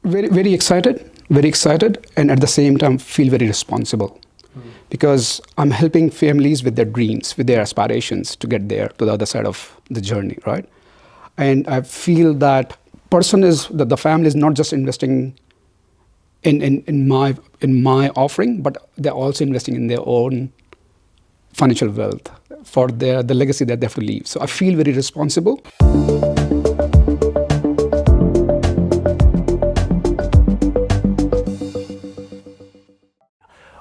Very excited, and at the same time feel very responsible because I'm helping families with their dreams, with their aspirations to get there to the other side of the journey, right? And I feel that the family is not just investing in my offering, but they're also investing in their own financial wealth for the legacy that they have to leave. So I feel very responsible.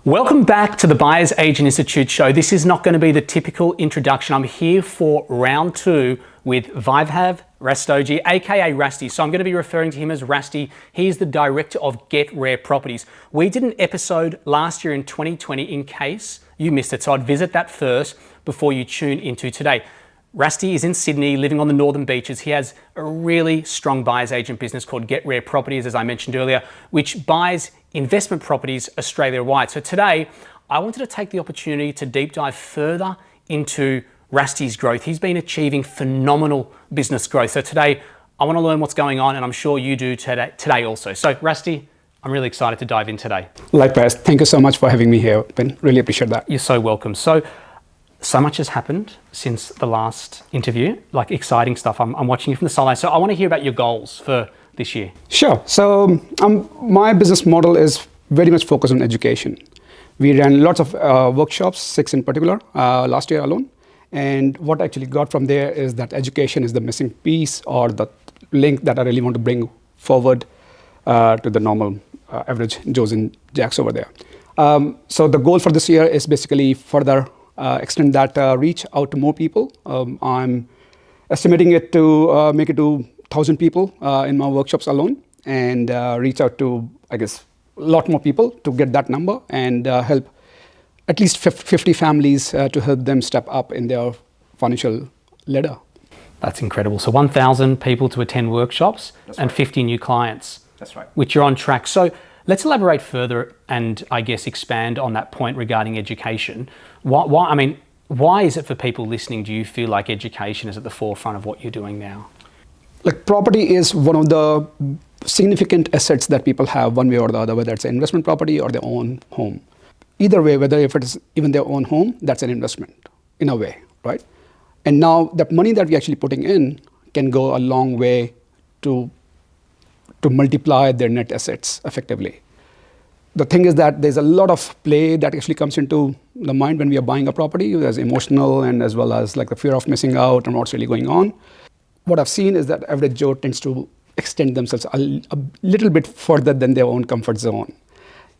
Welcome back to the Buyers Agent Institute show. This is not going to be the typical introduction. I'm here for round two with Vaibhav Rastogi, aka Rasti. So I'm going to be referring to him as Rasti. He's the director of Get Rare Properties. We did an episode last year in 2020 in case you missed it. So I'd visit that first before you tune into today. Rasti is in Sydney, living on the northern beaches. He has a really strong buyer's agent business called Get Rare Properties, as I mentioned earlier, which buys investment properties Australia-wide. So today, I wanted to take the opportunity to deep dive further into Rasti's growth. He's been achieving phenomenal business growth. So today, I want to learn what's going on, and I'm sure you do today also. So Rasti, I'm really excited to dive in today. Likewise, thank you so much for having me here, Ben. Really appreciate that. You're so welcome. So much has happened since the last interview, like exciting stuff. I'm watching you from the sideline. So I want to hear about your goals for this year. Sure. So my business model is very much focused on education. We ran lots of workshops, 6 in particular, last year alone. And what I actually got from there is that education is the missing piece or the link that I really want to bring forward to the normal average Joes and Jacks over there. So the goal for this year is basically further extend that reach out to more people. I'm estimating it to make it to 1,000 people in my workshops alone and reach out to, I guess, a lot more people to get that number and help at least 50 families to help them step up in their financial ladder. That's incredible. So 1,000 people to attend workshops. That's and right. 50 new clients. That's right. Which you're on track. So let's elaborate further and I guess expand on that point regarding education. Why is it for people listening, do you feel like education is at the forefront of what you're doing now? Like property is one of the significant assets that people have one way or the other, whether it's an investment property or their own home. Either way, whether if it's even their own home, that's an investment in a way, right? And now the money that we're actually putting in can go a long way to multiply their net assets effectively. The thing is that there's a lot of play that actually comes into the mind when we are buying a property. There's emotional and as well as like the fear of missing out and what's really going on. What I've seen is that average Joe tends to extend themselves a little bit further than their own comfort zone,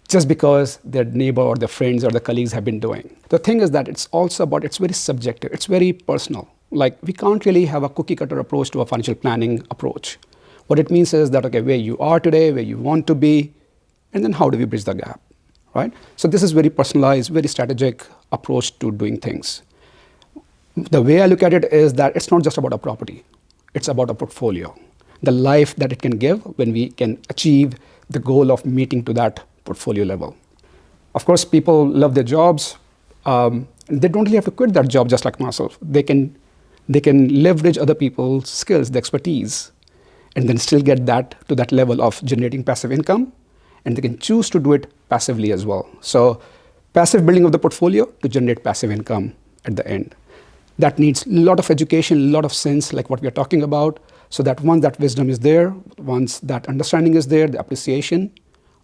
just because their neighbor or their friends or the colleagues have been doing. The thing is that it's very subjective, it's very personal. Like we can't really have a cookie cutter approach to a financial planning approach. What it means is that, okay, where you are today, where you want to be, and then how do we bridge the gap, right? So this is very personalized, very strategic approach to doing things. The way I look at it is that it's not just about a property, it's about a portfolio. The life that it can give when we can achieve the goal of meeting to that portfolio level. Of course, people love their jobs. They don't really have to quit that job just like myself. They can leverage other people's skills, the expertise, and then still get that to that level of generating passive income. And they can choose to do it passively as well. So passive building of the portfolio to generate passive income at the end. That needs a lot of education, a lot of sense, like what we are talking about, so that once that wisdom is there, once that understanding is there, the appreciation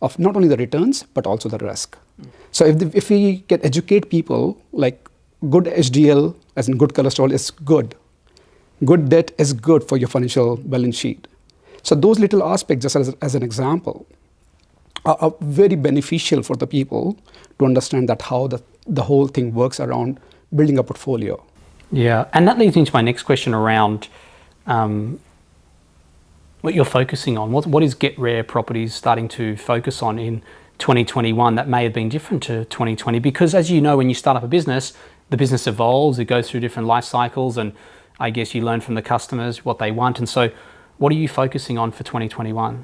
of not only the returns, but also the risk. So if we can educate people, like good HDL, as in good cholesterol, is good. Good debt is good for your financial balance sheet. So those little aspects, just as an example, are very beneficial for the people to understand that how the whole thing works around building a portfolio. Yeah, and that leads me to my next question around what you're focusing on. What is Get Rare Properties starting to focus on in 2021 that may have been different to 2020? Because as you know, when you start up a business, the business evolves, it goes through different life cycles, and I guess you learn from the customers what they want. And so what are you focusing on for 2021?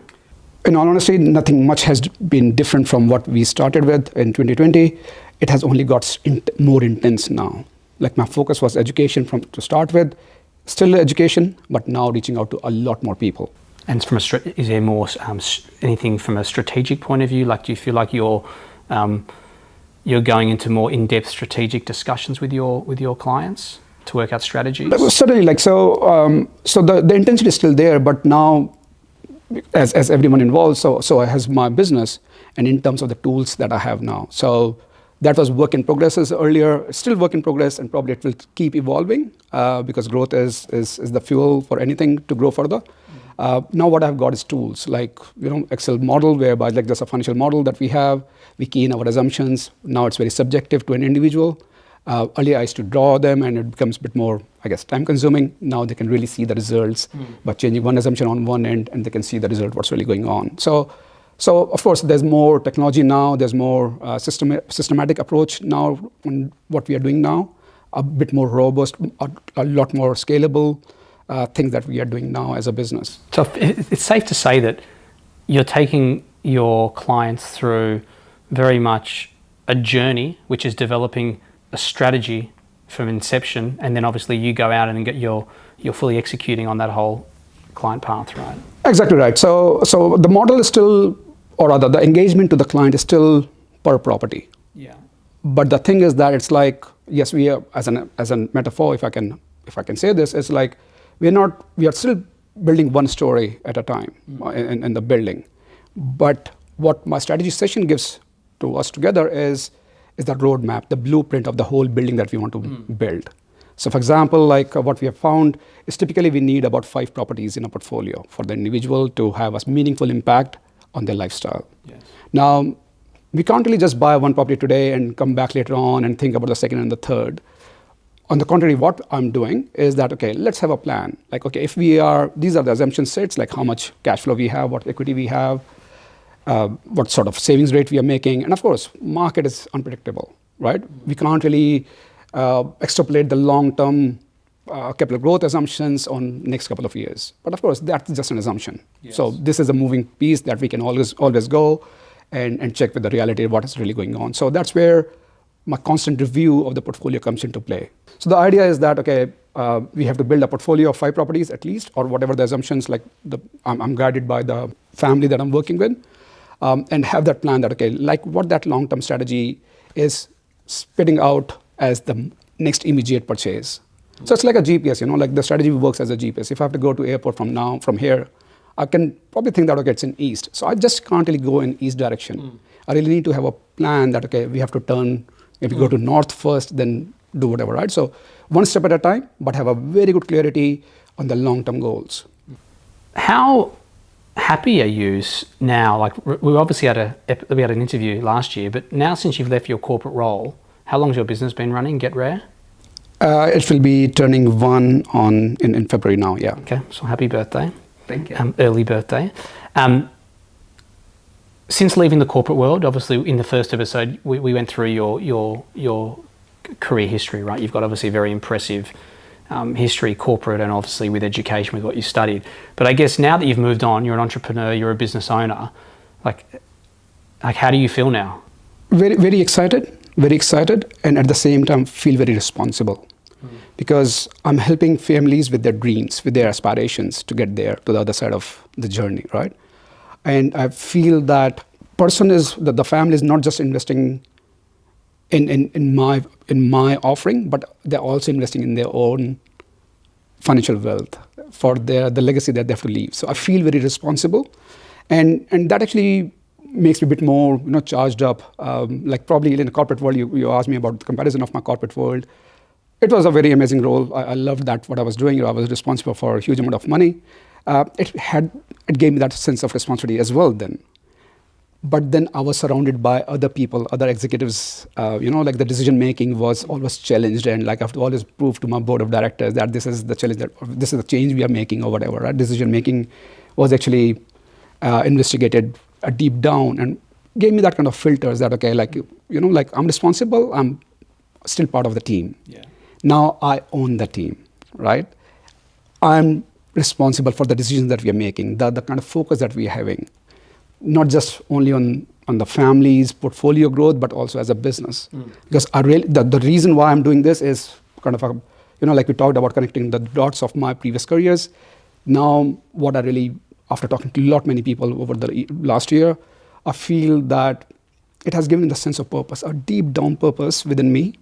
In all honesty, nothing much has been different from what we started with in 2020. It has only got more intense now. Like my focus was education to start with, still education, but now reaching out to a lot more people. And is there more anything from a strategic point of view? Like, do you feel like you're going into more in-depth strategic discussions with your clients to work out strategies? Certainly, so the intention is still there, but now, as everyone involved, so I has my business, and in terms of the tools that I have now. So that was work in progress as earlier, still work in progress, and probably it will keep evolving because growth is the fuel for anything to grow further. Now what I've got is tools like Excel model, whereby like there's a financial model that we have, we key in our assumptions. Now it's very subjective to an individual. Earlier I used to draw them and it becomes a bit more, I guess, time consuming. Now they can really see the results by changing one assumption on one end, and they can see the result, what's really going on. So of course there's more technology now, there's more systematic approach now on what we are doing now, a bit more robust, a lot more scalable things that we are doing now as a business. So it's safe to say that you're taking your clients through very much a journey, which is developing a strategy from inception, and then obviously you go out and you're fully executing on that whole client path, right? Exactly right. So the model is still, or rather the engagement to the client is still per property. Yeah. But the thing is that it's like, yes, we are, as a metaphor, if I can say this, it's like we are still building one story at a time in the building. But what my strategy session gives to us together is that roadmap, the blueprint of the whole building that we want to build. So for example, like what we have found is typically we need about 5 properties in a portfolio for the individual to have a meaningful impact on their lifestyle. Yes. Now, we can't really just buy one property today and come back later on and think about the second and the third. On the contrary, what I'm doing is that, okay, let's have a plan. Like, okay, these are the assumption sets, like how much cash flow we have, what equity we have, what sort of savings rate we are making. And of course, market is unpredictable, right? We can't really extrapolate the long-term capital growth assumptions on next couple of years. But of course, that's just an assumption. Yes. So this is a moving piece that we can always go and check with the reality of what is really going on. So that's where my constant review of the portfolio comes into play. So the idea is that, okay, we have to build a portfolio of 5 properties at least, or whatever the assumptions, like I'm guided by the family that I'm working with, and have that plan that, okay, like what that long-term strategy is spitting out as the next immediate purchase. So it's like a GPS, like the strategy works as a GPS. If I have to go to airport from here, I can probably think that, okay, it's in east. So I just can't really go in east direction. I really need to have a plan that, okay, we have to turn, maybe go to north first, then do whatever, right? So one step at a time, but have a very good clarity on the long-term goals. How happy are you now? Like we obviously had an interview last year, but now since you've left your corporate role, how long's your business been running, Get Rare? It will be turning 1 in February now, yeah. Okay, so happy birthday. Thank you. Early birthday. Since leaving the corporate world, obviously in the first episode, we went through your career history, right? You've got obviously a very impressive history, corporate, and obviously with education, with what you studied. But I guess now that you've moved on, you're an entrepreneur, you're a business owner, like how do you feel now? Very, very excited, and at the same time feel very responsible. Because I'm helping families with their dreams, with their aspirations to get there, to the other side of the journey, right? And I feel that the family is not just investing in my offering, but they're also investing in their own financial wealth for the legacy that they have to leave. So I feel very responsible, and that actually makes me a bit more charged up. Like probably in the corporate world, you asked me about the comparison of my corporate world. It was a very amazing role. I loved that, what I was doing. I was responsible for a huge amount of money. It gave me that sense of responsibility as well then. But then I was surrounded by other people, other executives, like the decision making was always challenged, and like I have to always prove to my board of directors that this is the challenge, that this is the change we are making or whatever, right? Decision making was actually investigated deep down and gave me that kind of filters that, okay, like I'm responsible, I'm still part of the team. Yeah. Now I own the team, right? I'm responsible for the decisions that we are making, the kind of focus that we are having, not just only on the family's portfolio growth, but also as a business. Because the reason why I'm doing this is kind of like we talked about connecting the dots of my previous careers. Now what I really after talking to many people over the last year, I feel that it has given the sense of purpose, a deep down purpose within me,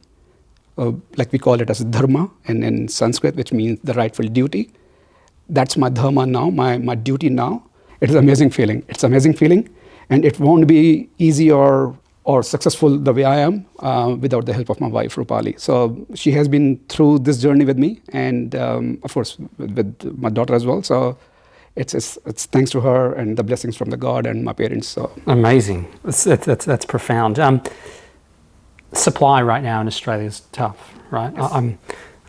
like we call it as dharma in Sanskrit, which means the rightful duty. That's my dharma now, my duty now. It is an amazing feeling. It's an amazing feeling, and it won't be easy or successful the way I am without the help of my wife, Rupali. So she has been through this journey with me, and of course with my daughter as well. So it's thanks to her and the blessings from the God and my parents. So amazing. That's profound. Supply right now in Australia is tough, right? Yes.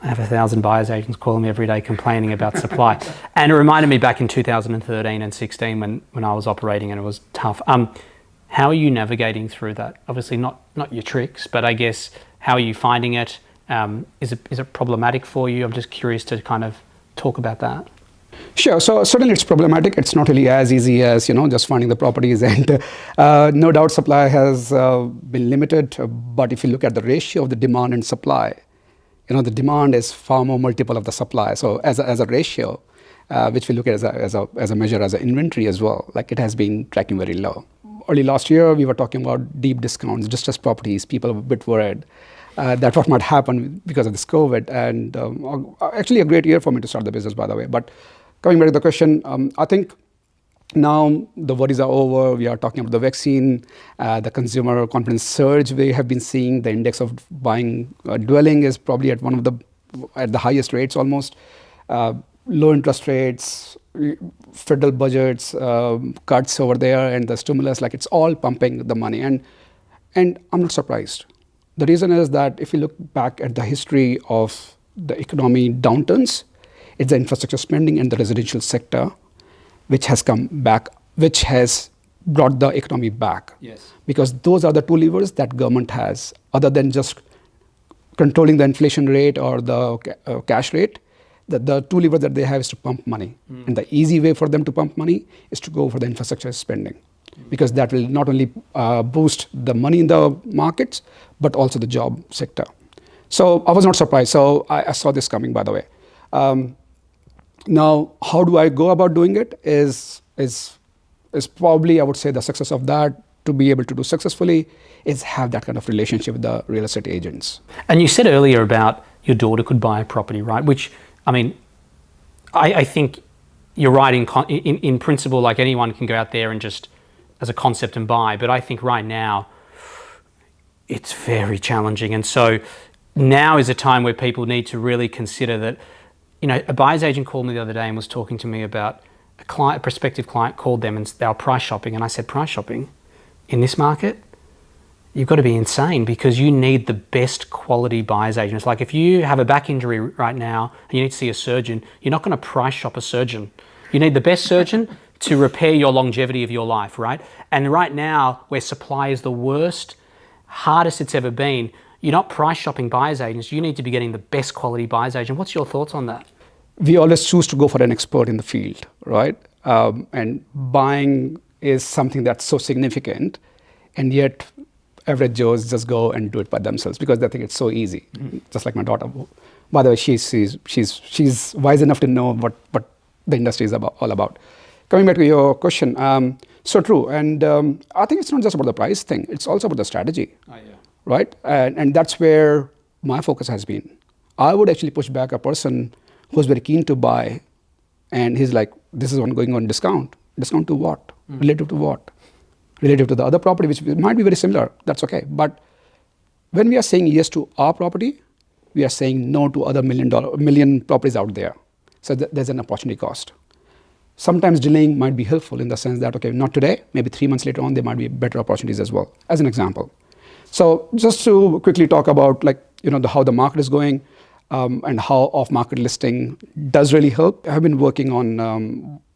I have 1,000 buyers agents calling me every day complaining about supply. And it reminded me back in 2013 and 16 when I was operating and it was tough. How are you navigating through that? Obviously not your tricks, but I guess how are you finding it? Is it problematic for you? I'm just curious to kind of talk about that. Sure. So certainly it's problematic. It's not really as easy as, just finding the properties. And no doubt supply has been limited. But if you look at the ratio of the demand and supply, the demand is far more multiple of the supply. So as a ratio, which we look at as a measure, as an inventory as well, like it has been tracking very low. Early last year, we were talking about deep discounts, distressed properties. People were a bit worried that what might happen because of this COVID. And actually a great year for me to start the business, by the way. But coming back to the question, I think now the worries are over. We are talking about the vaccine, the consumer confidence surge we have been seeing. The index of buying dwelling is probably at the highest rates almost. Low interest rates, federal budgets, cuts over there, and the stimulus, like it's all pumping the money. And I'm not surprised. The reason is that if you look back at the history of the economy downturns, it's the infrastructure spending and the residential sector which has come back, which has brought the economy back. Yes. Because those are the two levers that government has, other than just controlling the inflation rate or the cash rate. The two levers that they have is to pump money. And the easy way for them to pump money is to go for the infrastructure spending. Because that will not only boost the money in the markets, but also the job sector. So I was not surprised. So I saw this coming, by the way. Now, how do I go about doing it is probably, I would say, the success of that, to be able to do successfully, is have that kind of relationship with the real estate agents. And you said earlier about your daughter could buy a property, right? Which, I mean, I think you're right in principle, like anyone can go out there and just, as a concept, and buy. But I think right now, it's very challenging. And so now is a time where people need to really consider that. A buyer's agent called me the other day and was talking to me about a prospective client called them and they were price shopping. And I said, price shopping in this market? You've got to be insane, because you need the best quality buyer's agents. Like if you have a back injury right now and you need to see a surgeon, you're not going to price shop a surgeon. You need the best surgeon to repair your longevity of your life, right? And right now, where supply is the worst, hardest it's ever been, you're not price shopping buyer's agents. You need to be getting the best quality buyer's agent. What's your thoughts on that? We always choose to go for an expert in the field, right? And buying is something that's so significant, and yet average Joes just go and do it by themselves because they think it's so easy. Just like my daughter. By the way, she's wise enough to know what the industry is all about. Coming back to your question, so true. And I think it's not just about the price thing. It's also about the strategy. Oh, yeah. Right? And that's where my focus has been. I would actually push back a person who's very keen to buy, and he's like, this is one going on discount. Discount to what? Relative to what? Relative to the other property, which might be very similar. That's okay. But when we are saying yes to our property, we are saying no to other million properties out there. So there's an opportunity cost. Sometimes delaying might be helpful in the sense that, okay, not today, maybe 3 months later on, there might be better opportunities as well, as an example. So just to quickly talk about how the market is going and how off-market listing does really help. I have been working on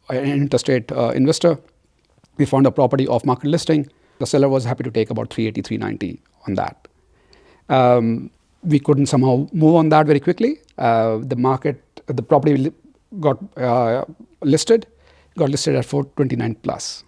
an interstate investor. We found a property off-market listing. The seller was happy to take about 380, 390 on that. We couldn't somehow move on that very quickly. The property got listed at 429 plus.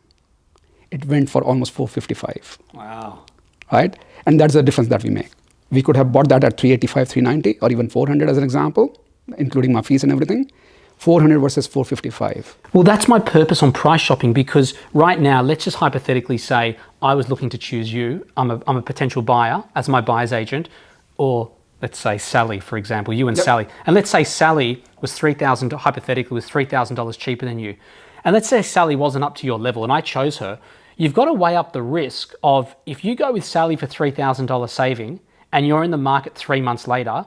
It went for almost 455. Wow. Right? And that's the difference that we make. We could have bought that at 385, 390, or even 400 as an example, including my fees and everything. 400 versus 455. Well, that's my purpose on price shopping, because right now, let's just hypothetically say I was looking to choose you. I'm a potential buyer as my buyer's agent, or let's say Sally, for example, you and Yep. Sally. And let's say Sally was hypothetically was $3,000 cheaper than you. And let's say Sally wasn't up to your level and I chose her. You've got to weigh up the risk of, if you go with Sally for $3,000 saving and you're in the market 3 months later,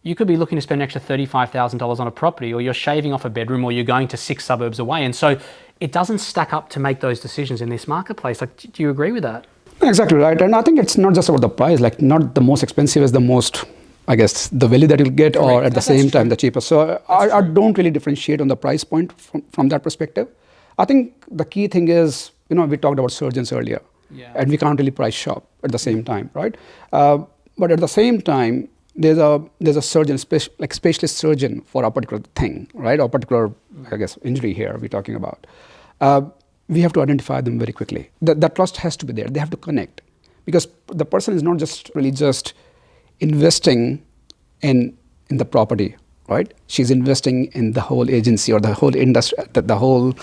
you could be looking to spend an extra $35,000 on a property, or you're shaving off a bedroom, or you're going to 6 suburbs away. And so it doesn't stack up to make those decisions in this marketplace. Like, do you agree with that? Exactly right. And I think it's not just about the price, like not the most expensive is the most, I guess, the value that you'll get, or at the same time, the cheapest. So I don't really differentiate on the price point from that perspective. I think the key thing is, we talked about surgeons earlier, and we can't really price shop at the same time, right? But at the same time, there's a surgeon, like specialist surgeon for a particular thing, right? Or particular, I guess, injury here we're talking about. We have to identify them very quickly. That trust has to be there. They have to connect, because the person is not just really just investing in the property, right? She's investing in the whole agency or the whole industry, the whole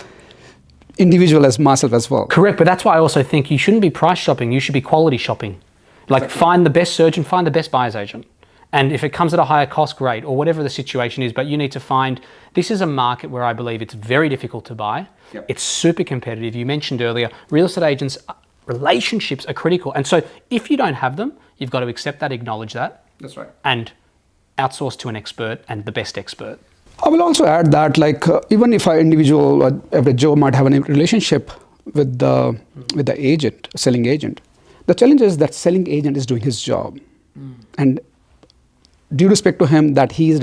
individual as myself as well. Correct, but that's why I also think you shouldn't be price shopping. You should be quality shopping. Like, exactly. Find the best surgeon, find the best buyer's agent. And if it comes at a higher cost, great, or whatever the situation is, but you need to find, this is a market where I believe it's very difficult to buy. Yep. It's super competitive. You mentioned earlier, real estate agents, relationships are critical. And so if you don't have them, you've got to accept that, acknowledge that. That's right. And outsource to an expert, and the best expert. I will also add that, even if an individual, average Joe, might have a relationship with the agent, selling agent, the challenge is that selling agent is doing his job. And due respect to him, that he's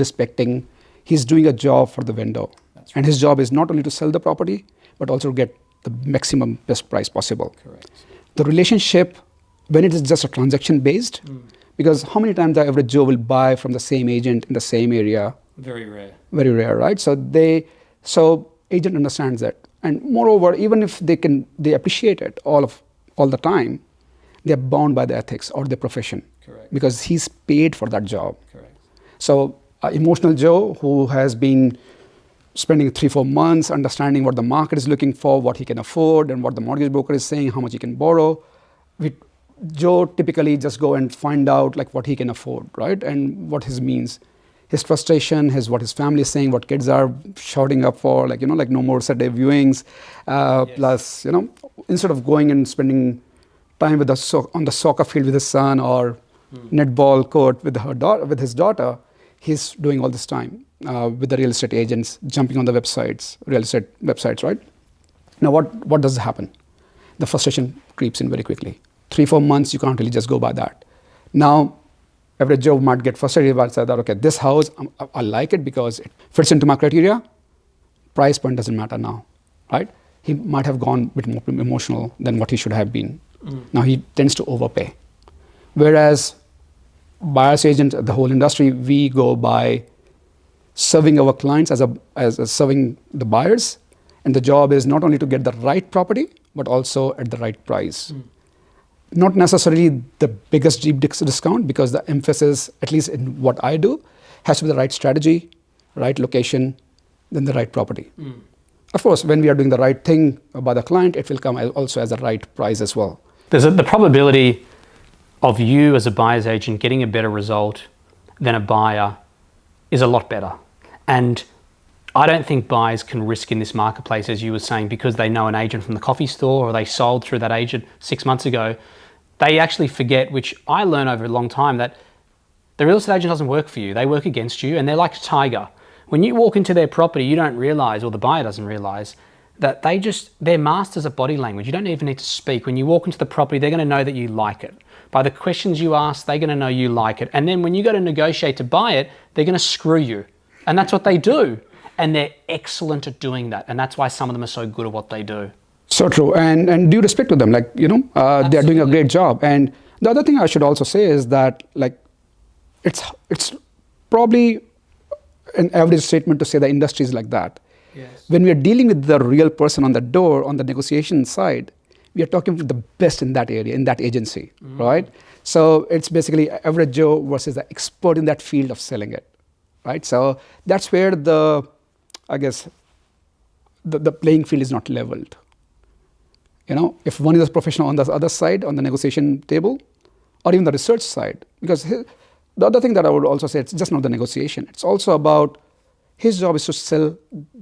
doing a job for the vendor. Right. And his job is not only to sell the property, but also to get the maximum best price possible. Correct. The relationship, when it is just a transaction based, because how many times the average Joe will buy from the same agent in the same area? Very rare. Very rare, right? So agent understands that. And moreover, even if they appreciate it all the time, they're bound by the ethics or the profession. Correct. Because he's paid for that job. Correct. So emotional Joe, who has been spending 3-4 months understanding what the market is looking for, what he can afford, and what the mortgage broker is saying, how much he can borrow, Joe typically just go and find out what he can afford, right? And what his means. His frustration, what his family is saying, what kids are shouting up for, no more Saturday viewings. Yes. Plus, instead of going and spending time on the soccer field with his son, or netball court with his daughter, he's doing all this time with the real estate agents, jumping on the real estate websites, right? Now, what does happen? The frustration creeps in very quickly. 3-4 months, you can't really just go by that. Now, average Joe might get frustrated about that, okay, this house, I like it because it fits into my criteria. Price point doesn't matter now, right? He might have gone a bit more emotional than what he should have been. Now he tends to overpay. Whereas buyer's agent, the whole industry, we go by serving our clients as serving the buyers. And the job is not only to get the right property, but also at the right price. Not necessarily the biggest deep discount, because the emphasis, at least in what I do, has to be the right strategy, right location, then the right property. Of course, when we are doing the right thing by the client, it will come also as the right price as well. The probability of you as a buyer's agent getting a better result than a buyer is a lot better. And I don't think buyers can risk in this marketplace, as you were saying, because they know an agent from the coffee store, or they sold through that agent 6 months ago. They actually forget, which I learned over a long time, that the real estate agent doesn't work for you. They work against you, and they're like a tiger. When you walk into their property, you don't realize, or the buyer doesn't realize, that they're masters of body language. You don't even need to speak. When you walk into the property, they're going to know that you like it. By the questions you ask, they're going to know you like it. And then when you go to negotiate to buy it, they're going to screw you. And that's what they do. And they're excellent at doing that. And that's why some of them are so good at what they do. So true. And due respect to them, they're doing a great job. And the other thing I should also say is that, it's probably an average statement to say the industry is like that. Yes. When we are dealing with the real person on the door, on the negotiation side, we are talking with the best in that area, in that agency, right? So it's basically average Joe versus the expert in that field of selling it, right? So that's where the I guess, the playing field is not leveled. If one is a professional on the other side, on the negotiation table, or even the research side, because the other thing that I would also say, it's just not the negotiation. It's also about his job is to sell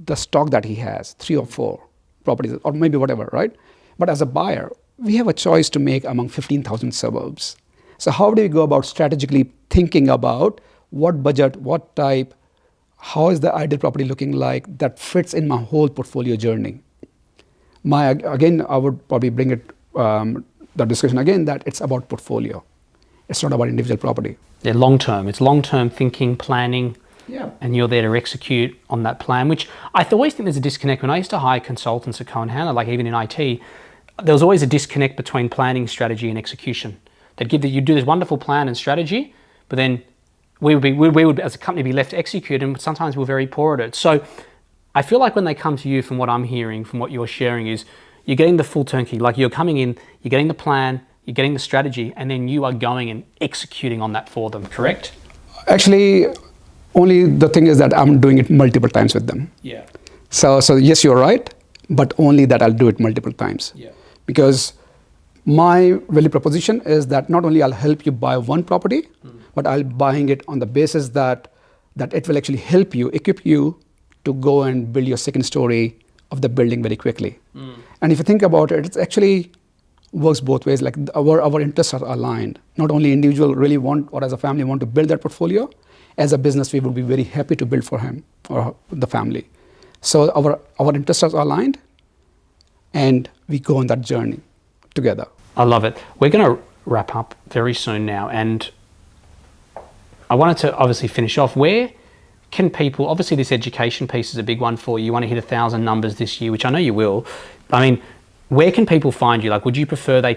the stock that he has, 3 or 4 properties, or maybe whatever, right? But as a buyer, we have a choice to make among 15,000 suburbs. So how do we go about strategically thinking about what budget, what type, how is the ideal property looking like that fits in my whole portfolio journey? Again, I would probably bring it the discussion again that it's about portfolio. It's not about individual property. They're long term. It's long term thinking, planning, Yeah. and you're there to execute on that plan. Which I always think there's a disconnect. When I used to hire consultants at Cohen Hanna, like even in IT, there was always a disconnect between planning, strategy, and execution. You do this wonderful plan and strategy, but then we would as a company be left to execute, and sometimes we're very poor at it. So I feel like when they come to you, from what I'm hearing, from what you're sharing, is you're getting the full turnkey. Like you're coming in, you're getting the plan, you're getting the strategy, and then you are going and executing on that for them, correct? Actually, only the thing is that I'm doing it multiple times with them. Yeah. So yes, you're right, but only that I'll do it multiple times. Yeah. Because my value proposition is that not only I'll help you buy one property, but I'll buying it on the basis that it will actually help you, equip you to go and build your second story of the building very quickly. And if you think about it, it actually works both ways. Like our interests are aligned. Not only individual really want, or as a family want to build that portfolio, as a business we would be very happy to build for him or the family. So our interests are aligned, and we go on that journey together. I love it. We're going to wrap up very soon now, and I wanted to obviously finish off. Where can people, obviously this education piece is a big one for you. You want to hit 1,000 numbers this year, which I know you will. I mean, where can people find you? Like, would you prefer they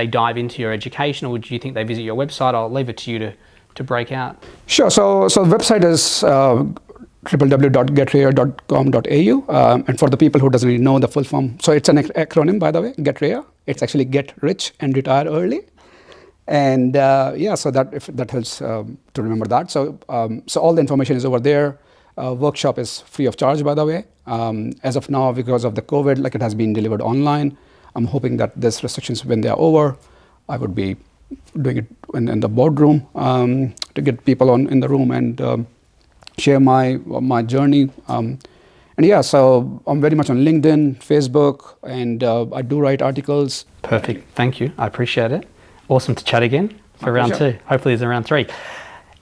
dive into your education, or would you think they visit your website? I'll leave it to you to break out. Sure. So the website is www.getrea.com.au. And for the people who doesn't really know the full form, so it's an acronym, by the way, Getrea. It's actually Get Rich and Retire Early. And so that helps to remember that. So all the information is over there. Workshop is free of charge, by the way. As of now, because of the COVID, like it has been delivered online. I'm hoping that these restrictions, when they are over, I would be doing it in the boardroom to get people in the room and share my journey. So I'm very much on LinkedIn, Facebook, and I do write articles. Perfect. Thank you. I appreciate it. Awesome to chat again for round 2. Hopefully there's a round 3.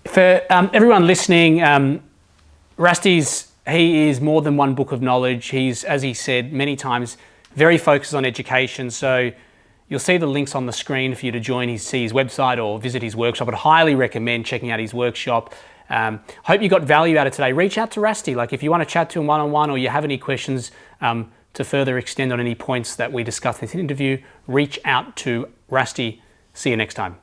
For everyone listening, he is more than one book of knowledge. He's, as he said many times, very focused on education. So you'll see the links on the screen for you to see his website or visit his workshop. I'd highly recommend checking out his workshop. Hope you got value out of today. Reach out to Rasti. Like if you want to chat to him one-on-one, or you have any questions to further extend on any points that we discussed in this interview, reach out to Rasti. See you next time.